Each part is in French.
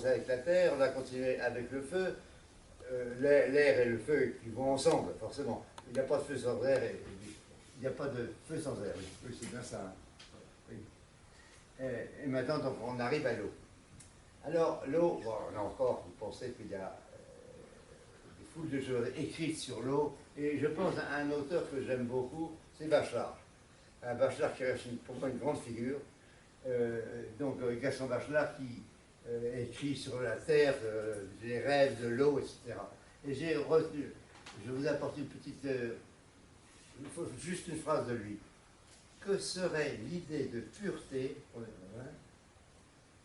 commencé avec la terre, on a continué avec le feu. L'air et le feu qui vont ensemble, forcément. Il n'y a pas de feu sans air, il n'y a pas de feu sans air, oui, oui c'est bien ça. Hein. Oui. Et maintenant, donc, on arrive à l'eau. Alors, l'eau, bon, là encore, vous pensez qu'il y a des foules de choses écrites sur l'eau, et je pense à un auteur que j'aime beaucoup, c'est Bachelard. Un Bachelard qui reste pour moi une grande figure. Donc, Gaston Bachelard qui écrit sur la terre, les rêves de l'eau, etc. Et j'ai retenu, je vous apporte une petite, il faut juste une phrase de lui. Que serait l'idée de pureté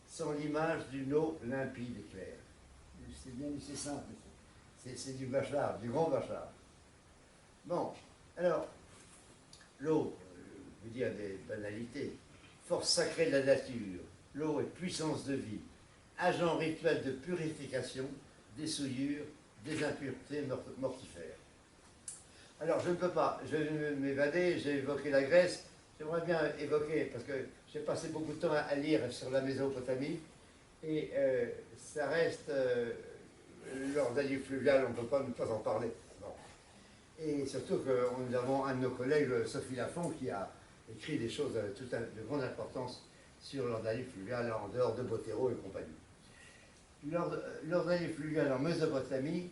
sans l'image d'une eau limpide et claire? C'est bien, c'est simple. C'est du Bachelard, du grand Bachelard. Bon, alors, l'eau, je veux dire des banalités, force sacrée de la nature, l'eau est puissance de vie, agent rituel de purification des souillures, des impuretés mortifères. Alors, je ne peux pas, je vais m'évader, j'ai évoqué la Grèce, j'aimerais bien évoquer, parce que j'ai passé beaucoup de temps à lire sur la Mésopotamie, et ça reste, l'ordalie fluviale, on ne peut pas ne pas en parler. Bon. Et surtout que nous avons un de nos collègues, Sophie Lafont, qui a écrit des choses de grande importance sur l'ordalie fluviale en dehors de Botero et compagnie. L'ordalie fluviale en Mésopotamie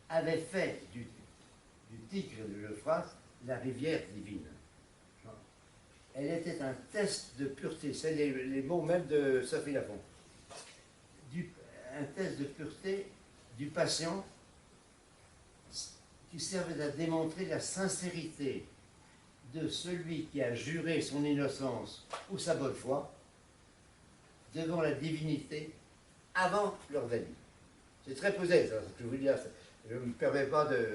avait fait du Tigre et de l'Euphrate la rivière divine. Elle était un test de pureté, c'est les mots même de Sophie Lafont. Un test de pureté du patient qui servait à démontrer la sincérité de celui qui a juré son innocence ou sa bonne foi devant la divinité avant l'ordalie. C'est très posé, ça, ce que je vous dis là. Je ne me permets pas de...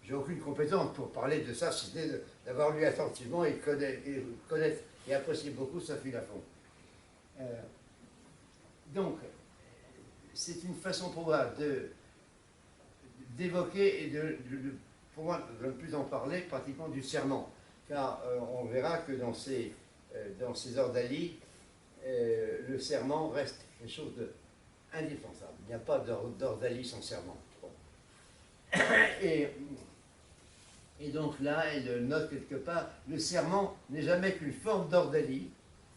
J'ai aucune compétence pour parler de ça, si c'est d'avoir lu attentivement et connaître et apprécier beaucoup Sophie Lafont. Donc, c'est une façon pour moi d'évoquer et pour moi, de ne plus en parler pratiquement du serment. Car on verra que dans ces ordalies, le serment reste quelque chose d'indispensable. Il n'y a pas d'ordalie sans serment. Bon. Et donc là, elle note quelque part, le serment n'est jamais qu'une forme d'ordalie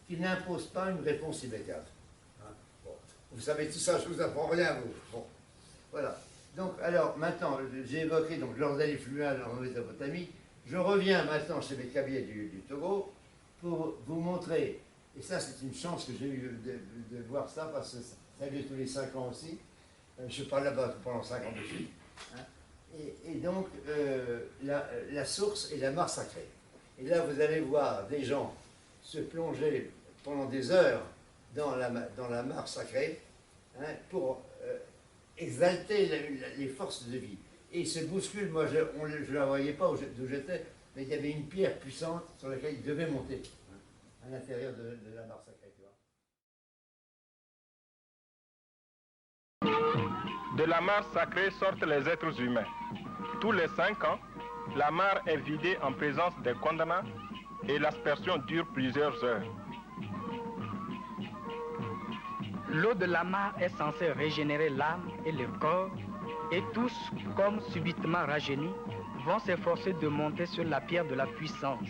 qui n'impose pas une réponse immédiate. Hein? Bon. Vous savez tout ça, je ne vous apprends rien, vous. Bon. Voilà. Donc, alors, maintenant, j'ai évoqué l'ordalie fluviale en Mésopotamie. Je reviens maintenant chez mes cabiers du Togo pour vous montrer, et ça c'est une chance que j'ai eu de voir ça, parce que ça a lieu tous les 5 ans aussi. Je parle là-bas pendant 5 ans de suite. Hein. Et donc, la source est la mare sacrée. Et là, vous allez voir des gens se plonger pendant des heures dans la mare sacrée, hein, pour exalter les forces de vie. Et ils se bousculent, moi je ne la voyais pas d'où j'étais, mais il y avait une pierre puissante sur laquelle ils devaient monter, hein, à l'intérieur de la mare sacrée. De la mare sacrée sortent les êtres humains. Tous les 5 ans, la mare est vidée en présence des condamnats et l'aspersion dure plusieurs heures. L'eau de la mare est censée régénérer l'âme et le corps, et tous, comme subitement rajeunis, vont s'efforcer de monter sur la pierre de la puissance,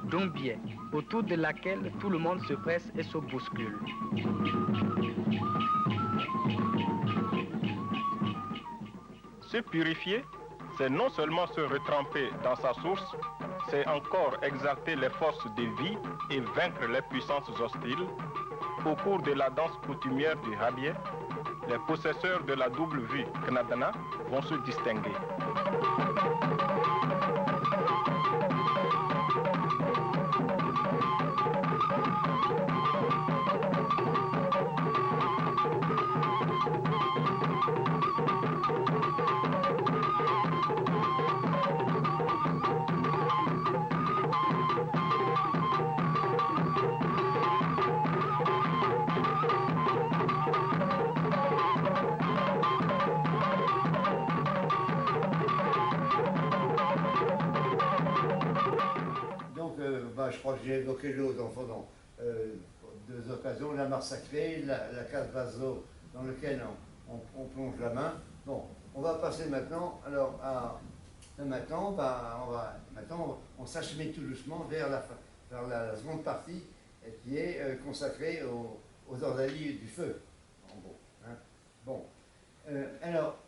Dombier, autour de laquelle tout le monde se presse et se bouscule. Se purifier, c'est non seulement se retremper dans sa source, c'est encore exalter les forces de vie et vaincre les puissances hostiles. Au cours de la danse coutumière du Habier, les possesseurs de la double vue Knadana vont se distinguer. Je crois que j'ai évoqué l'eau deux occasions, la mare sacrée, la case basse d'eau dans laquelle on plonge la main. Bon, on va passer maintenant, alors, maintenant, on s'achemine tout doucement vers la seconde partie qui est consacrée aux ordalies du feu, en gros. Hein. Bon, alors,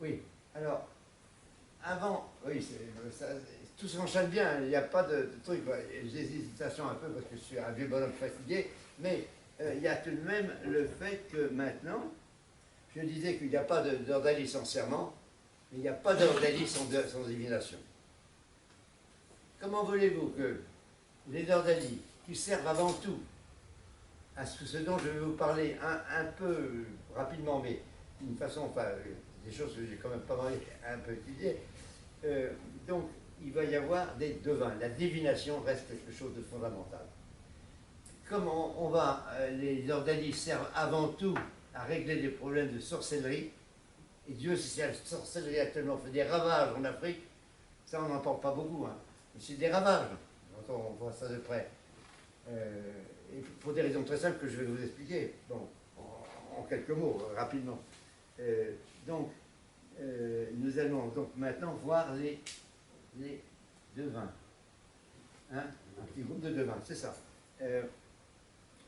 oui, alors, avant, oui, tout s'enchaîne bien, il n'y a pas de truc, j'ai hésitation un peu parce que je suis un vieux bonhomme fatigué, mais il y a tout de même le fait que maintenant, je disais qu'il n'y a pas d'ordalie sans serment, mais il n'y a pas d'ordalie sans divination. Comment voulez-vous que les ordalies, qui servent avant tout à ce dont je vais vous parler un peu rapidement, mais d'une façon, enfin, des choses que j'ai quand même pas mal un peu étudiées, donc il va y avoir des devins. La divination reste quelque chose de fondamental. Comment on va, les ordalies servent avant tout à régler des problèmes de sorcellerie, et Dieu, si la sorcellerie actuellement fait des ravages en Afrique, ça on n'en parle pas beaucoup, hein. Mais c'est des ravages, on voit ça de près. Et pour des raisons très simples que je vais vous expliquer, bon, en quelques mots, rapidement. Donc, nous allons donc maintenant voir les devins. Hein? Un petit groupe de devins, c'est ça.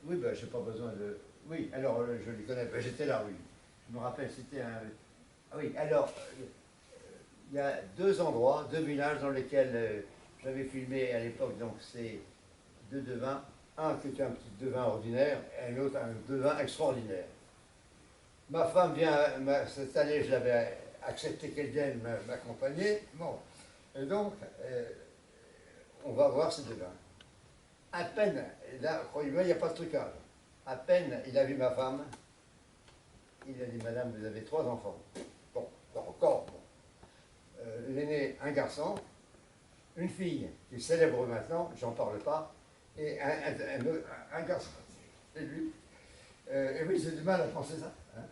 Oui, ben, je n'ai pas besoin de... Oui, alors, je les connais, ben, j'étais là, oui. Je me rappelle, c'était un... Ah oui, alors, il y a deux endroits, deux villages dans lesquels j'avais filmé à l'époque, donc c'est deux devins. Un qui était un petit devin ordinaire, et un autre un devin extraordinaire. Ma femme vient, cette année, je l'avais accepté qu'elle vienne m'accompagner. Bon, et donc, on va voir ces devins. À peine, là, croyez-moi, il n'y a pas de trucage. À peine il a vu ma femme, il a dit, madame, vous avez 3 enfants. Bon, encore, bon. L'aîné, un garçon, une fille qui est célèbre maintenant, j'en parle pas, et un garçon, c'est lui. Et oui, j'ai du mal à penser ça. Hein.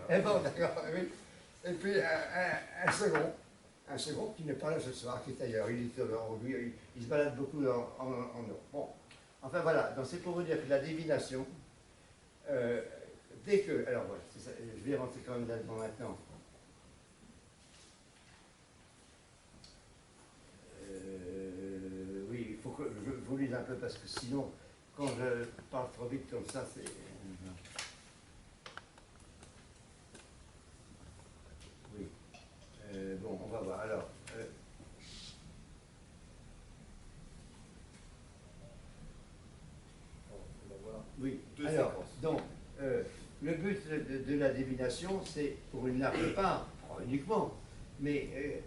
Et bon, d'accord, oui. Et puis un second qui n'est pas là ce soir, qui est ailleurs. Il est lui, il se balade beaucoup en Europe. Bon, enfin voilà, donc c'est pour vous dire que la divination, dès que, alors voilà, ça, je vais rentrer quand même là-dedans maintenant. Oui, il faut que je vous lise un peu parce que sinon, quand je parle trop vite comme ça, c'est... Oui. Bon, on va voir. Alors, oui. Alors, donc, le but de la divination, c'est pour une large part, pas uniquement, mais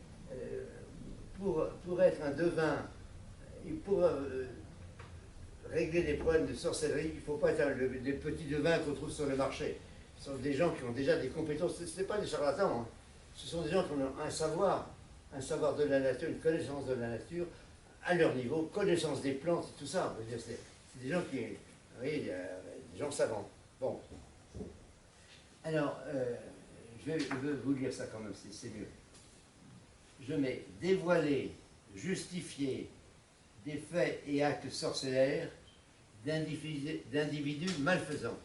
pour être un devin, et pour régler des problèmes de sorcellerie, il ne faut pas être des petits devins qu'on trouve sur le marché. Ce sont des gens qui ont déjà des compétences, ce n'est pas des charlatans, hein. Ce sont des gens qui ont un savoir de la nature, une connaissance de la nature, à leur niveau, connaissance des plantes, tout ça. C'est des gens qui, oui, des gens savants. Bon. Alors, je vais vous lire ça quand même, c'est mieux. Je mets dévoiler, justifier des faits et actes sorcellaires d'individus malfaisants.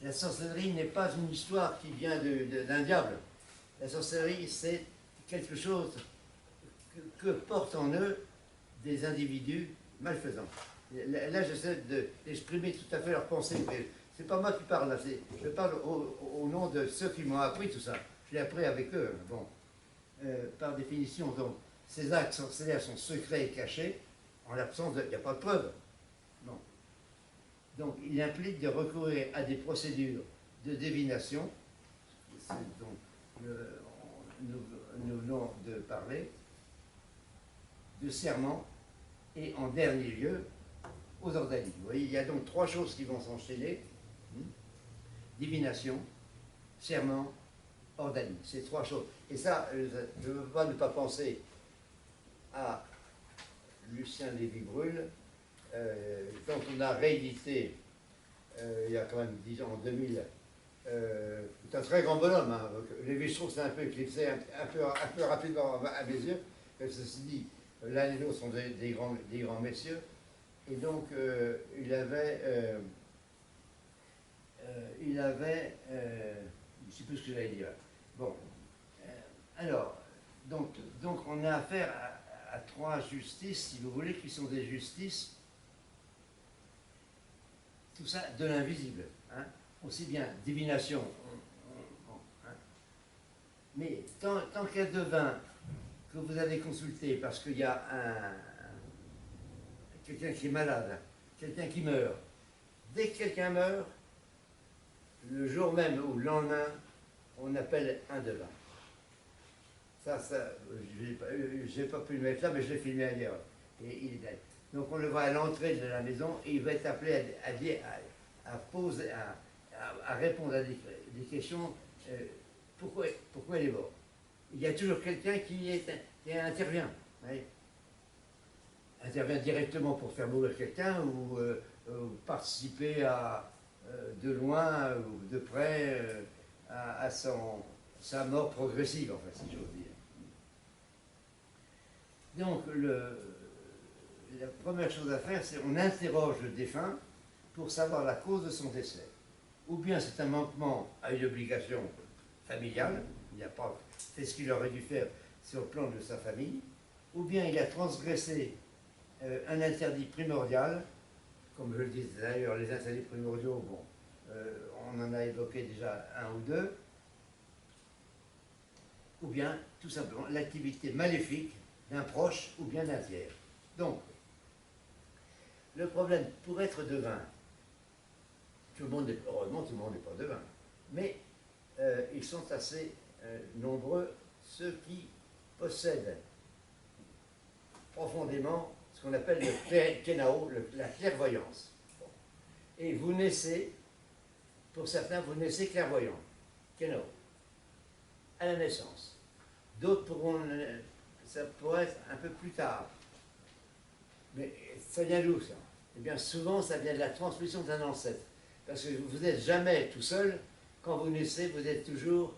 La sorcellerie n'est pas une histoire qui vient d'un diable. La sorcellerie, c'est quelque chose que portent en eux des individus malfaisants. Là, j'essaie d'exprimer tout à fait leurs pensées, mais c'est pas moi qui parle là, je parle au nom de ceux qui m'ont appris tout ça. Je l'ai appris avec eux. Bon. Par définition, donc, ces actes sorcellaires sont secrets et cachés, en l'absence de... Il n'y a pas de preuve. Non. Donc, il implique de recourir à des procédures de divination, c'est donc nous venons de parler, de serment, et en dernier lieu, aux ordalies. Vous voyez, il y a donc 3 choses qui vont s'enchaîner. Divination, serment, ordalie. Ces 3 choses. Et ça, je ne veux pas ne pas penser à Lucien Lévy-Bruhl, quand on a réédité, il y a quand même 10 ans, en 2000, c'est un très grand bonhomme. Hein. Lévy, je trouve que c'est un peu éclipsé, un peu rapidement à mes yeux. ceci dit, l'un et l'autre sont des grands messieurs, et donc il avait, je ne sais plus ce que j'allais dire. Bon, alors, donc on a affaire à trois justices, si vous voulez, qui sont des justices, tout ça de l'invisible, hein, aussi bien divination, hein, mais tant qu'il y a devin que vous avez consulté parce qu'il y a quelqu'un qui est malade, quelqu'un qui meurt, dès que quelqu'un meurt, le jour même ou le lendemain, on appelle un devin. Ça je n'ai pas pu le mettre là, mais je l'ai filmé ailleurs. Et donc on le voit à l'entrée de la maison et il va être appelé à répondre à des questions. Pourquoi il est mort? Il y a toujours quelqu'un qui intervient. Oui. Intervient directement pour faire mourir quelqu'un ou participer de loin ou de près à sa mort progressive, enfin, si j'ose dire. Donc, la première chose à faire, c'est qu'on interroge le défunt pour savoir la cause de son décès. Ou bien c'est un manquement à une obligation familiale, il n'a pas fait ce qu'il aurait dû faire sur le plan de sa famille, ou bien il a transgressé un interdit primordial, comme je le disais d'ailleurs, les interdits primordiaux, bon, on en a évoqué déjà un ou deux, ou bien tout simplement l'activité maléfique d'un proche ou bien d'un tiers. Donc, le problème, pour être devin, heureusement tout le monde n'est pas devin, mais ils sont assez nombreux, ceux qui possèdent profondément ce qu'on appelle le kenao, la clairvoyance. Bon. Et vous naissez, pour certains, vous naissez clairvoyant, kenao, à la naissance. D'autres pourront, ça pourrait être un peu plus tard. Mais ça vient d'où ça? Eh bien souvent ça vient de la transmission d'un ancêtre. Parce que vous n'êtes jamais tout seul, quand vous naissez, vous êtes toujours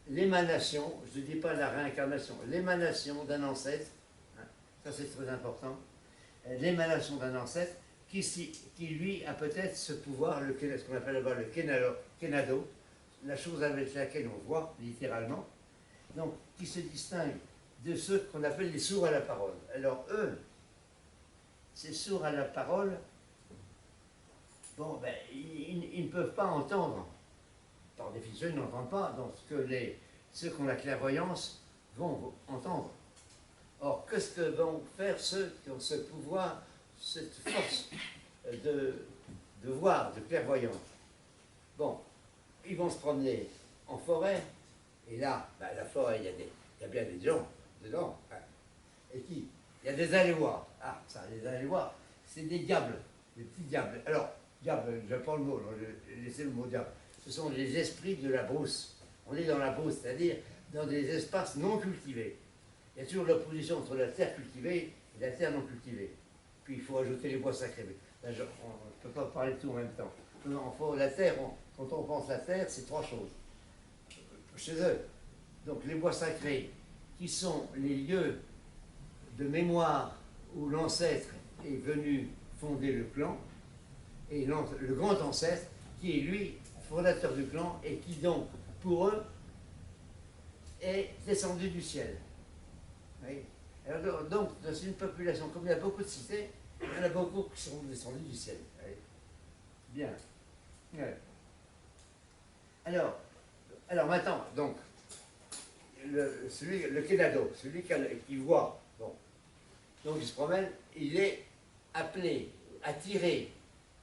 l'émanation, je ne dis pas la réincarnation, l'émanation d'un ancêtre, hein, ça c'est très important, l'émanation d'un ancêtre qui lui a peut-être ce pouvoir, ce qu'on appelle là-bas le kenado, la chose avec laquelle on voit littéralement, donc qui se distingue de ceux qu'on appelle les sourds à la parole. Alors eux, ces sourds à la parole, bon, ben, ils ne peuvent pas entendre, par définition, ils n'entendent pas dans ce que ceux qui ont la clairvoyance vont entendre. Or, qu'est-ce que vont faire ceux qui ont ce pouvoir, cette force de voir, de clairvoyance? Bon, ils vont se promener en forêt, et là, ben, la forêt, il y a bien des gens dedans. Hein. Et qui? Il y a des aléois. Ah, ça, les aléois, c'est des diables, des petits diables. Alors, diable, je prends le mot, laissez le mot diable. Ce sont les esprits de la brousse. On est dans la brousse, c'est-à-dire dans des espaces non cultivés. Il y a toujours l'opposition entre la terre cultivée et la terre non cultivée. Puis il faut ajouter les bois sacrés. Là, on ne peut pas parler de tout en même temps. La terre, quand on pense la terre, c'est trois choses. Chez eux, donc les bois sacrés, qui sont les lieux de mémoire où l'ancêtre est venu fonder le clan, et le grand ancêtre, qui est lui, fondateur du clan, et qui donc, pour eux, est descendu du ciel. Oui. Alors, donc, dans une population, comme il y a beaucoup de cités, il y en a beaucoup qui sont descendus du ciel. Oui. Bien. Ouais. Alors maintenant, donc, le Kenado, celui qui voit, bon, donc il se promène, il est appelé, attiré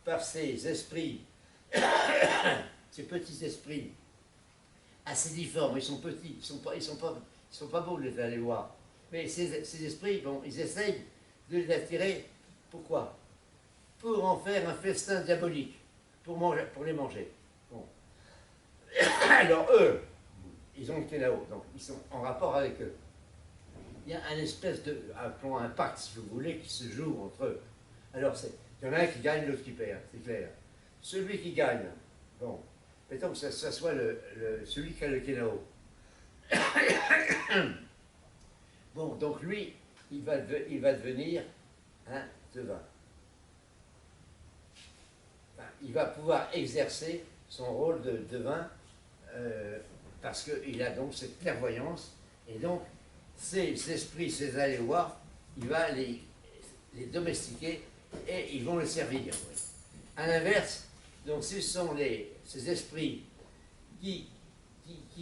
par ces esprits, ces petits esprits assez difformes, ils sont petits, ils sont pas beaux les aller voir, mais ces esprits, bon, ils essayent de les attirer, pourquoi? Pour en faire un festin diabolique, pour les manger. Bon. Alors eux, ils ont le Kenao, donc ils sont en rapport avec eux. Il y a un espèce de, appelons un pacte si vous voulez, qui se joue entre eux. Alors il y en a un qui gagne, l'autre qui perd, c'est clair. Celui qui gagne, bon, mettons que ça soit celui qui a le Kenao. Bon, donc lui, il va devenir un devin. Enfin, il va pouvoir exercer son rôle de devin parce qu'il a donc cette clairvoyance, et donc ces esprits, ces aléoires, il va les domestiquer et ils vont le servir. À l'inverse, donc ce sont ces esprits qui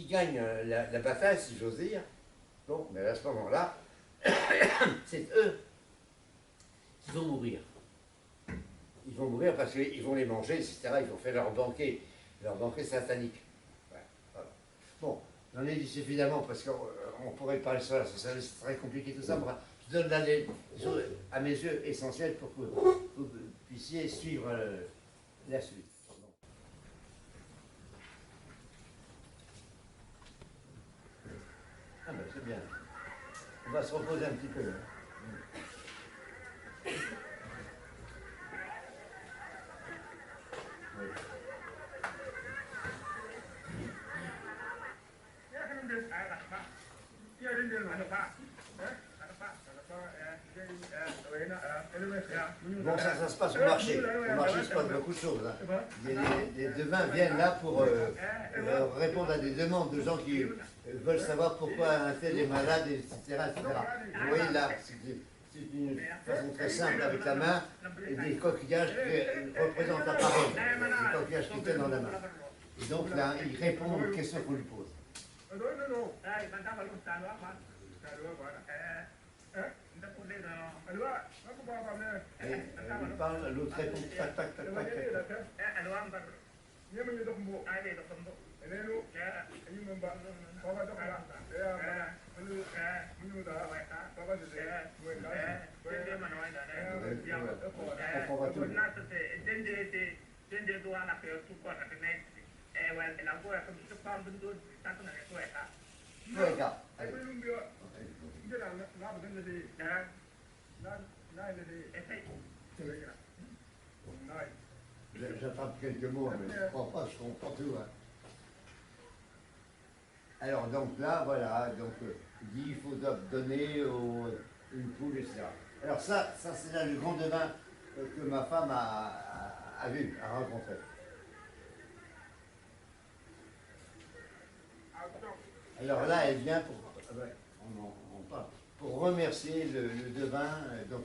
gagnent la bataille, si j'ose dire. Bon, mais à ce moment-là, c'est eux qui vont mourir. Ils vont mourir parce qu'ils vont les manger, etc. Ils vont faire leur banquet satanique. Voilà. Bon, j'en ai dit suffisamment parce qu'on pourrait parler de ça, c'est très compliqué tout ça. Je donne là des choses, à mes yeux, essentielles pour que vous puissiez suivre la suite. Ah ben c'est bien. On va se reposer un petit peu là. Oui. Bon, ça se passe au marché. Au marché, il se passe beaucoup de choses. Hein. Les devins viennent là pour répondre à des demandes de gens qui veulent savoir pourquoi un tel est malade, etc. Vous voyez là, c'est une façon très simple avec la main, et des coquillages qui représentent la parole, des coquillages qui tiennent dans la main. Et donc là, il répond aux questions qu'on lui pose. Et il parle, l'autre répond tac, tac, tac, tac, tac. J'attrape quelques mots, mais je ne crois pas, je comprends tout. Hein. Alors, donc là, voilà, donc il dit il faut donner une poule, etc. Alors ça c'est là le grand devin que ma femme a vu, a rencontré. Alors là, elle vient pour, on parle, pour remercier le devin. Donc,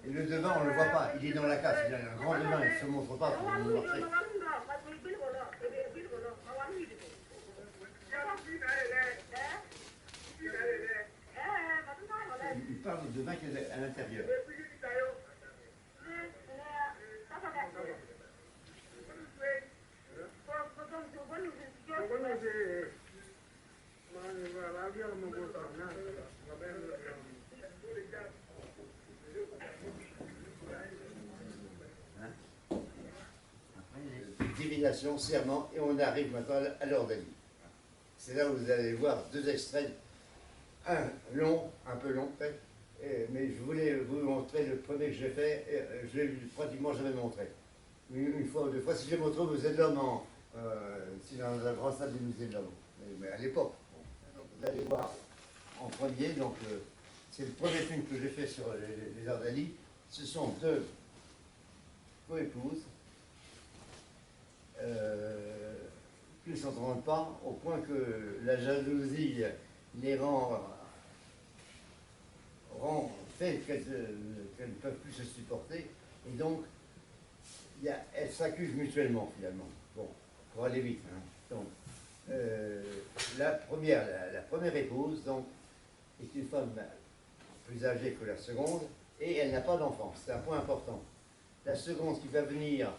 et le devin, on ne le voit pas, il est dans la case, il a un grand devin, il ne se montre pas pour nous montrer. Il parle du devin qui est à l'intérieur. Divination, serment, et on arrive maintenant à l'heure d'Ali. C'est là où vous allez voir deux extraits, un long, un peu long, mais je voulais vous montrer le premier que j'ai fait, je l'ai pratiquement jamais montré. Une fois ou deux fois, si je montre au musée de l'homme, c'est dans la grande salle du musée de l'homme, mais à l'époque. Bon. Vous allez voir en premier, donc c'est le premier film que j'ai fait sur les heures d'Ali. Ce sont deux co-épouses qui ne s'entendent pas au point que la jalousie les fait qu'elles ne peuvent plus se supporter, et donc elles s'accusent mutuellement finalement. Bon, pour aller vite. Hein. Donc, la première épouse donc, est une femme plus âgée que la seconde, et elle n'a pas d'enfant. C'est un point important. La seconde qui va venir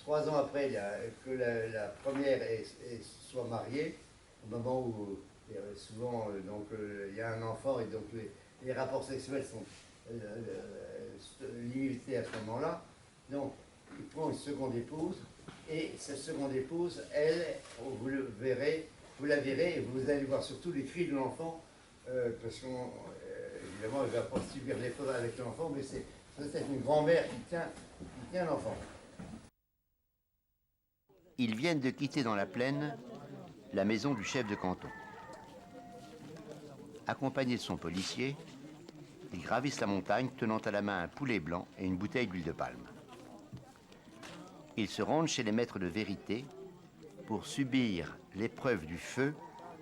3 ans après que la première soit mariée, au moment où souvent donc, il y a un enfant, et donc les rapports sexuels sont limités à ce moment-là. Donc, il prend une seconde épouse, et cette seconde épouse, elle, vous la verrez, et vous allez voir surtout les cris de l'enfant, parce qu'évidemment, elle ne va pas subir l'effort avec l'enfant, mais c'est peut-être une grand-mère qui tient l'enfant. Ils viennent de quitter dans la plaine la maison du chef de canton. Accompagné de son policier, ils gravissent la montagne tenant à la main un poulet blanc et une bouteille d'huile de palme. Ils se rendent chez les maîtres de vérité pour subir l'épreuve du feu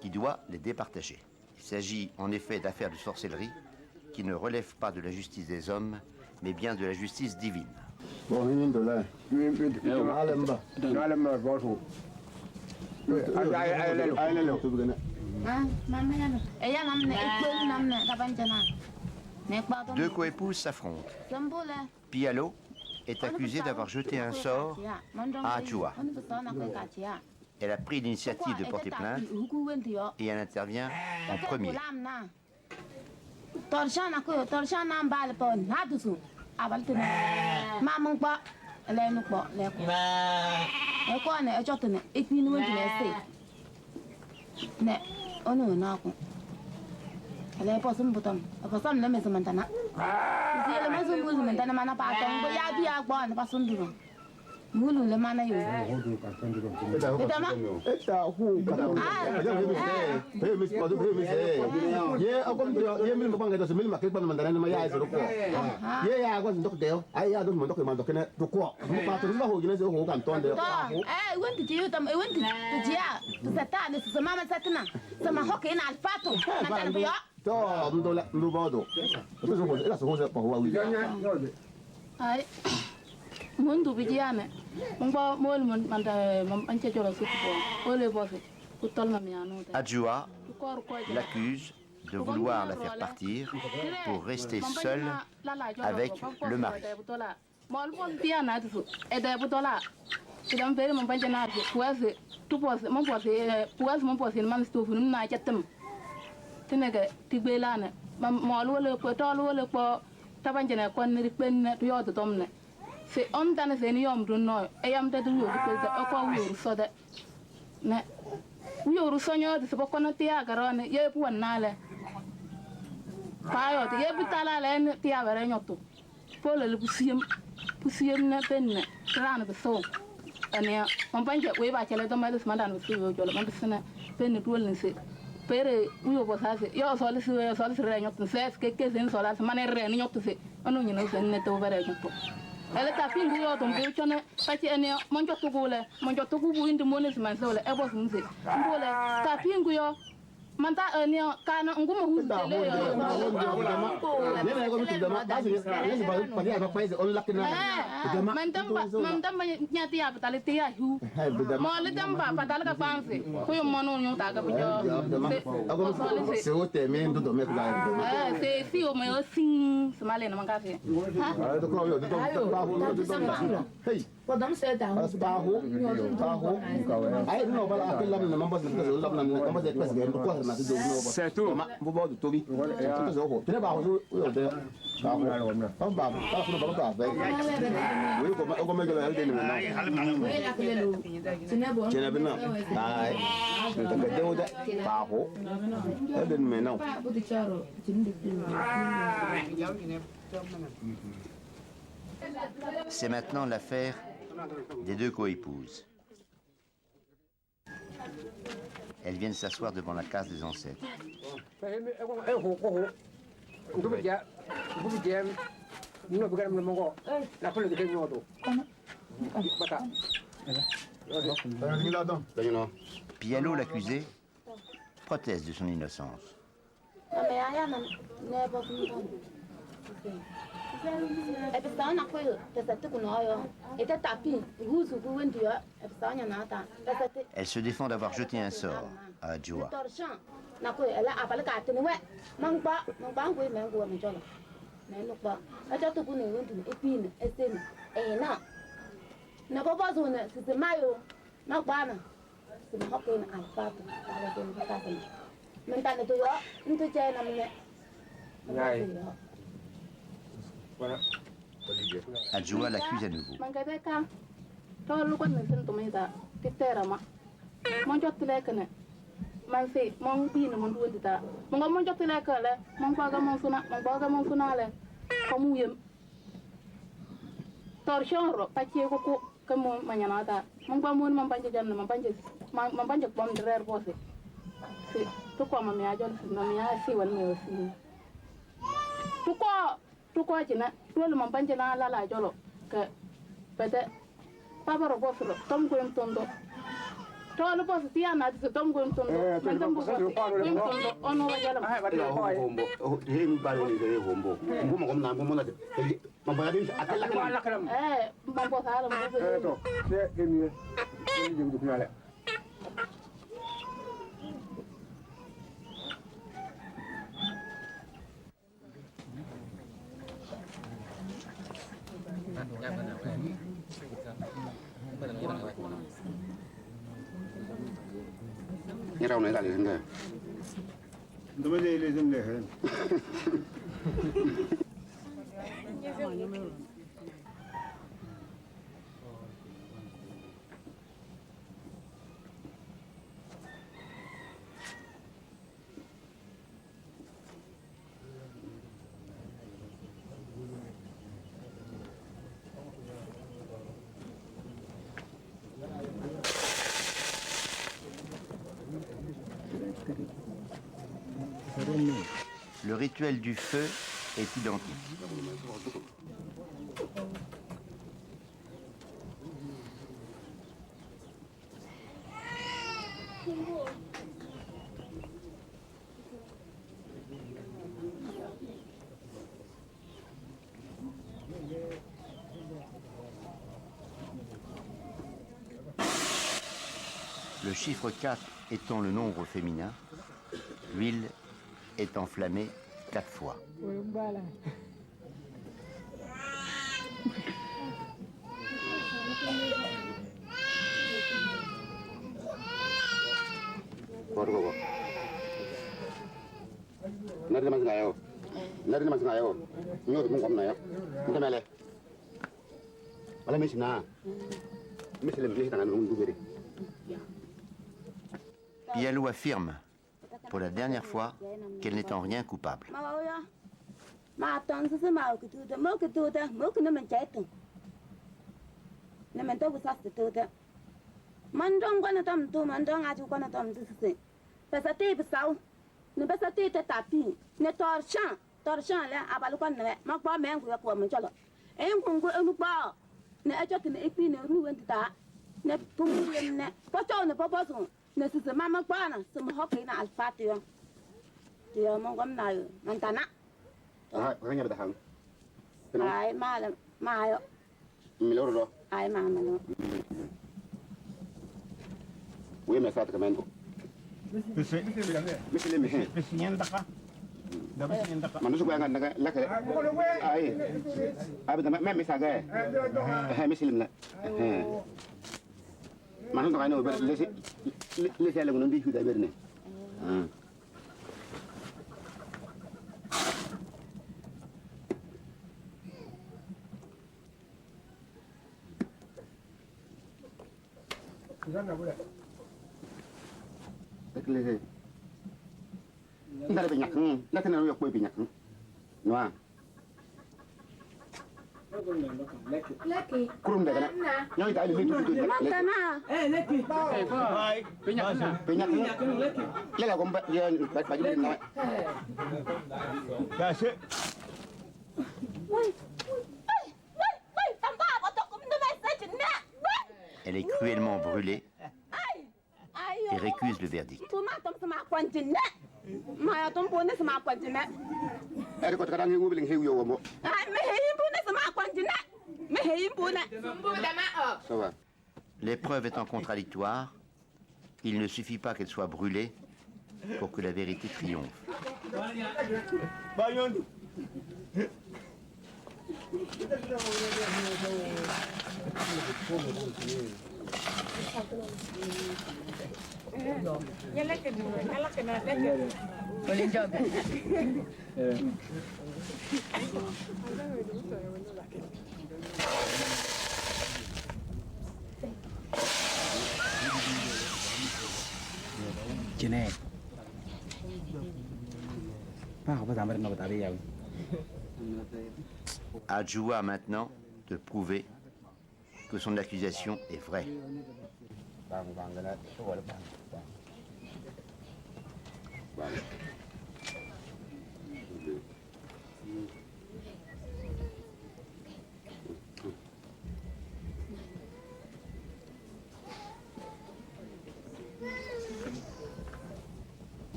qui doit les départager. Il s'agit en effet d'affaires de sorcellerie qui ne relèvent pas de la justice des hommes, mais bien de la justice divine. Deux coépouses s'affrontent. Pialo est accusée d'avoir jeté un sort à Adjoua. Elle a pris l'initiative de porter plainte et elle intervient en premier. Adjoua l'accuse de vouloir la faire partir pour rester seule avec le mari. Se on dana se ni yom dun no e yam da du yo ko da ko wu so da ne yo so nyo de se ko no ti aga ro ne ye pu na le pa yo de ye bi tala le ne ti aga re nyoto po le pusiem na pen ne ran be so ane mon banje we ba chele do ma de ma dan be so yo jo le ma bisna pen ne tuol ne se pere uyo bo sa se yo so le re nyoto se ke sen so la se ma ne re ni nyoto se onu ni no se ne to bare nyoto ele ta pingu yo to mbe chone pati ene monjo to gubu indi mones man so le e bo sunse mbole ta pingu yo manta ene kana ngumo hu le yo ne ko mi dama da se ne ba pa ya ba pa se on lakina mandam nyati ya patale te ya hu mo le dam ba patale ka panse ko yo mono nyu ta ga bijo se o te me ndo do me ka se si o me o sin se male na manga se ha to ko yo hey podam se da bahu ai no bala akil lam na mamba se lam na mamba se pes ge ko na do no se tu ma bo bo to bi to zo ho tene bahu yo de bahu ba ba ko ba ba we ko me ge la de na cene bina ai to ga de da bahu de me na C'est maintenant l'affaire des deux coépouses. Elles viennent s'asseoir devant la case des ancêtres. Pialo, l'accusé, proteste de son innocence. Elle se défend d'avoir jeté un sort à Adjoua. Adjoua l'accuse à nouveau. tu ko ci na dole man banje na la la jolo ka bete papa ro bosro tom ko en tondo to lo bos tiya na ti tom ko en tondo man tom ko en tondo ono wa jalo ai ba de hombo he mi ba ni de hombo mo ko na mo na de ma ba de akala kan man bo sala mo to se ke mi ni ju ku ale ni rau này là gì thế? Đâu có gì lên để hơn. Le rituel du feu est identique. Le chiffre 4 étant le nombre féminin, l'huile est enflammée 4 fois. Pialou affirme, pour la dernière fois, qu'elle n'est en rien coupable. Elle est cruellement brûlée et récuse le verdict. L'épreuve étant contradictoire, il ne suffit pas qu'elle soit brûlée pour que la vérité triomphe. À Djoua maintenant de prouver que son accusation est vraie.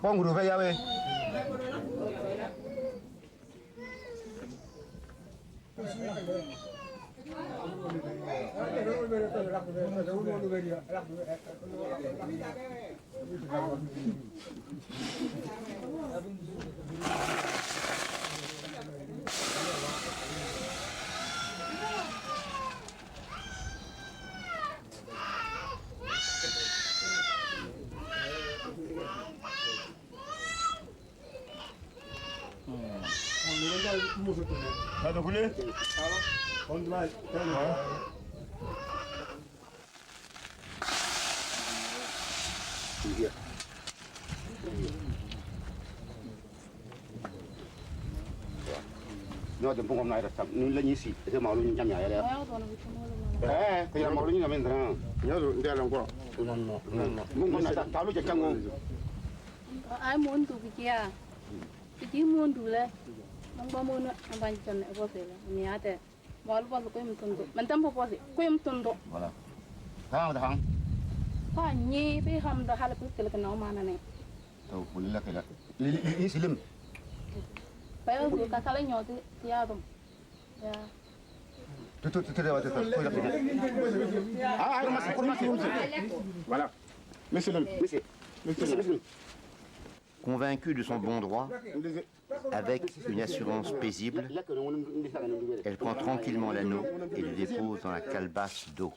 Bon, vous devez y aller. No, dem pungom na ira tam. Ni la ni si, e ma lu ni jam ya ya. Ke ya ma lu ni na men dran. Nhớ rồi, đi làm qua. Mungom na ta lu je chango. Ai muốn tụ kia, chỉ muốn tụ le, nông bao muốn anh bạn chân này bao giờ, mình nhớ thế, bao bao có em tuần độ, mình tâm bao giờ, có em tuần độ. Voilà. Thang thang. Có nhị bị hầm đó hay là cái cái nó mà này. Tau pulila ke la. Ni silim. Bây giờ cái cái lấy nhỏ thì ya rồi, ya. Tu dewa tu. Ah, masih kurma si. Voilà. Mais c'est le. Monsieur. Convaincue de son bon droit, avec une assurance paisible, elle prend tranquillement l'anneau et le dépose dans la calebasse d'eau.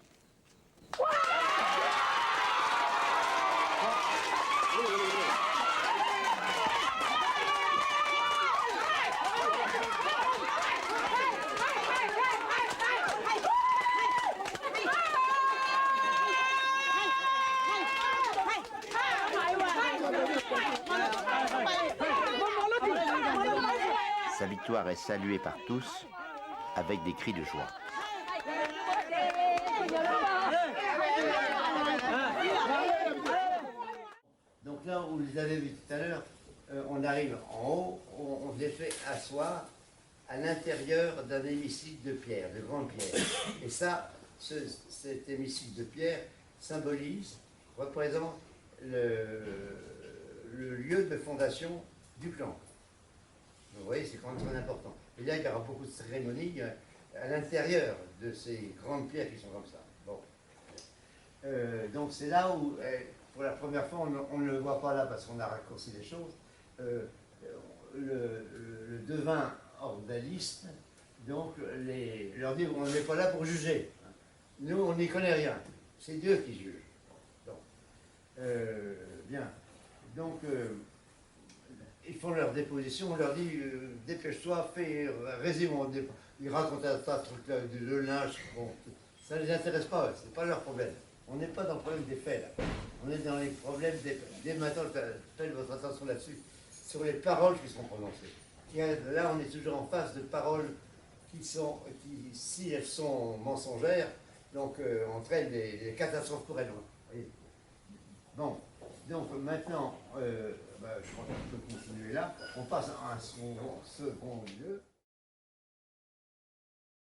Sa victoire est saluée par tous avec des cris de joie. Donc là, vous les avez vus tout à l'heure, on arrive en haut, on les fait asseoir à l'intérieur d'un hémicycle de pierre, de grande pierre. Et ça, cet hémicycle de pierre symbolise, représente le lieu de fondation du clan. Vous voyez, c'est quand même très important. Et là, il y aura beaucoup de cérémonies à l'intérieur de ces grandes pierres qui sont comme ça. Bon. Donc c'est là où, pour la première fois, on ne le voit pas là parce qu'on a raccourci les choses. Le devin ordaliste, donc, leur dit, on n'est pas là pour juger. Nous, on n'y connaît rien. C'est Dieu qui juge. Donc, bien. Donc, ils font leur déposition, on leur dit dépêche-toi, fais, résume, ils racontent un tas de trucs là, le linge, bon, ça ne les intéresse pas, c'est pas leur problème. On n'est pas dans le problème des faits là, on est dans les problèmes des faits. Dès maintenant, j'appelle votre attention là-dessus, sur les paroles qui seront prononcées. Et là, on est toujours en face de paroles qui, si elles sont mensongères, donc entraînent des catastrophes pour elles. Bon, donc maintenant, je crois qu'on peut continuer là. On passe à un second lieu.